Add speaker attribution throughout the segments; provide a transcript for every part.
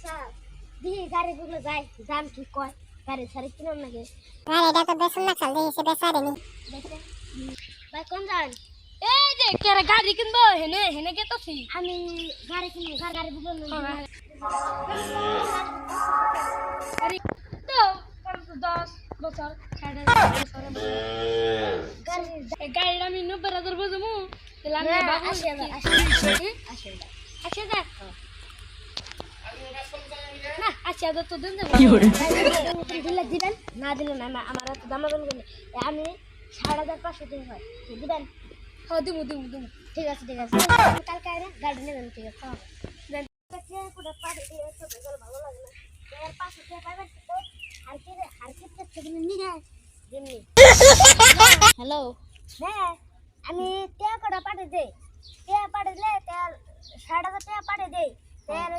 Speaker 1: আচ্ছা দিহি গাড়িগুলো যায় দাম কি কয় গাড়ি সারি কিনো নাকি
Speaker 2: আর এটা তো বেসন না চাল দিহি সে বেসারেনি
Speaker 1: দেখে ভাই কোন যান
Speaker 3: এই যে কেরা গাড়ি কিনবো হেনে হেনে গেতাছি
Speaker 1: আমি গাড়ি কিনো গাড়িগুলো
Speaker 3: গাড়ি তো 10 বছর ছাড়ে গাড়ি আমি 90,000 বুঝমু তাহলে আমি বাবু 80,000 না 80,000 তো দেন দেব
Speaker 1: দিলে দিবেন না দিলে না আমার তো দাম বলবেন আমি 5,500 দিন হয় দিবেন
Speaker 3: হ্যাঁ দিমু
Speaker 1: ঠিক আছে কালকে আইরে গাড়ি নেবেন ঠিক আছে দেন পুরো পাড়ি দিয়ে তো ভালো লাগে না এর পাশে কে পাবেন তো আর কি থেকে নিয়ে দিমনি
Speaker 3: হ্যালো
Speaker 1: হ্যাঁ আমি টিয়া কটা পাঠিয়ে দেই টিয়া পাঠিয়ে তেল 5,500 টাকা পাঠিয়ে দেই তেল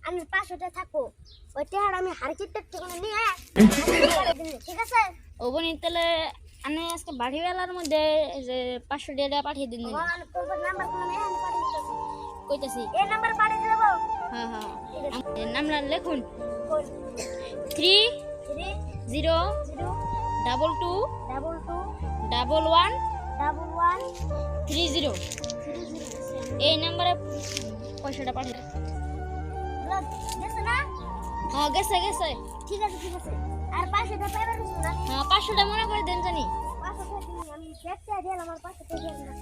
Speaker 1: আমি 500 টাকা থাকবো ওই টিয়াটা আমি হারকিটের থেকে নিয়ে ঠিক আছে
Speaker 3: ও বনি তাহলে আমি আজকে বাড়ি বেলার মধ্যে যে 500 টাকা পাঠিয়ে দিন
Speaker 1: নাম্বার কোন নেই আমি পাঠিয়ে দিতেছি
Speaker 3: কইতাছি
Speaker 1: এই নাম্বার পাঠিয়ে দেবো
Speaker 3: হ্যাঁ নামটা লিখুন 3 0
Speaker 1: 0
Speaker 3: 22
Speaker 1: 22
Speaker 3: 11
Speaker 1: 11
Speaker 3: 30 এই নাম্বারে পয়সাটা পাঠিয়ে
Speaker 1: গেছে না
Speaker 3: হ্যাঁ গেছে
Speaker 1: ঠিক আছে আর 500 টাকা পাইবার না
Speaker 3: হ্যাঁ 500 টাকা মনে করে দেন জানি
Speaker 1: 500 টাকা আমি দেখতে দিলাম আমার 500 টাকা না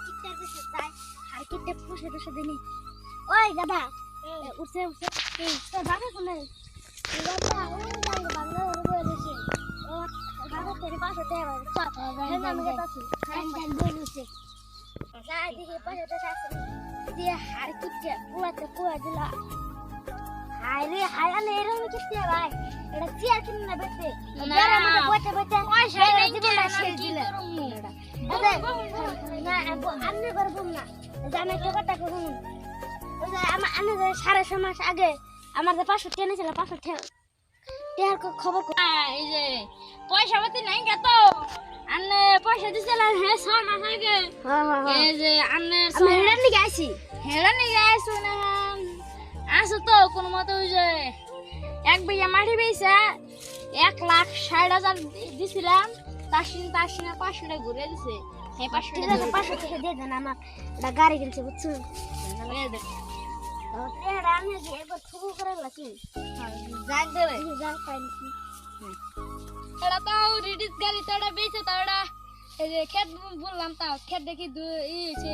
Speaker 1: টিকটার বেশি তাই হারকিটে পুষে দিনি ওই দাদা উঠছে তো বাবা কোন দাদা ওই দাদা বাংলা ওর বলেছে ও দাদা তেরে 500 টাকা চল হ্যাঁ আমি গেছি হ্যাঁ বলছে যাই দিকে 500 টাকা আছে দিয়ে হারকিটে পুয়া দিলা হাই আনে এরকম কিস্তি ভাই এটা চেয়ার কিনে না বেতে যারা মধ্যে বসে পয়সা দিবে না দিলে না আমি করব না জানা কি কথা করুন ওই যে আমি যে 6.5 মাস আগে আমার যে 500 টাকা নিয়েছিল 500 টাকা টের খবর
Speaker 3: এই যে পয়সা পাতি নাই গেত আন্নে পয়সা দিছিলাম হ্যাঁ 6 মাস আগে এই যে আন্নে
Speaker 1: আমি হেডার নিয়ে আইছি
Speaker 3: হেলা নিয়ে আইছো না আসো তো কোন মতে ওই যে এক বিঘা মাটি বেচা 1,60,000 দিছিলাম তাসিন 500 টাকা ঘুরে দিছে এই 500
Speaker 1: ঠিক আছে 500 টাকা দিয়ে দেন আমার একটা গাড়ি কিনছে বুঝছেন টের আমি যে একবার ঠুকু করে লাগি
Speaker 3: যাক দেবে
Speaker 1: যাক পাইছি
Speaker 3: এটা তো রিডিস গাড়ি তোড়া বেচে তোড়া এই যে খেত বললাম তাও খেত দেখি ইয়েছে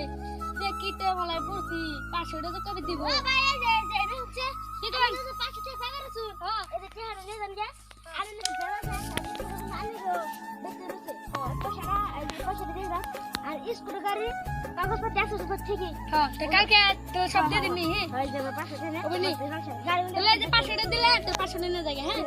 Speaker 3: দেখিতে মলাই পড়ছি 500 টাকা কবে দিব
Speaker 1: ও ভাই এই যে এটা হচ্ছে
Speaker 3: কি কই
Speaker 1: 500 টাকা পাইবার আছে এই যে টের নিয়ে যান যা আর না যাওয়া যায় আমি বেতে রুছে পয়সা এই পয়সা দিয়ে দাও আর স্কুটি গাড়ি কাগজপত্র আছে সব ঠিক
Speaker 3: হ্যাঁ তো কালকে তো সব দিয়ে দিনি
Speaker 1: হয়ে যাবে 500 টাকা
Speaker 3: ওবনি
Speaker 1: গাড়ি
Speaker 3: তাহলে যে 500 টাকা দিলে তো 500 নিয়ে যাবে হ্যাঁ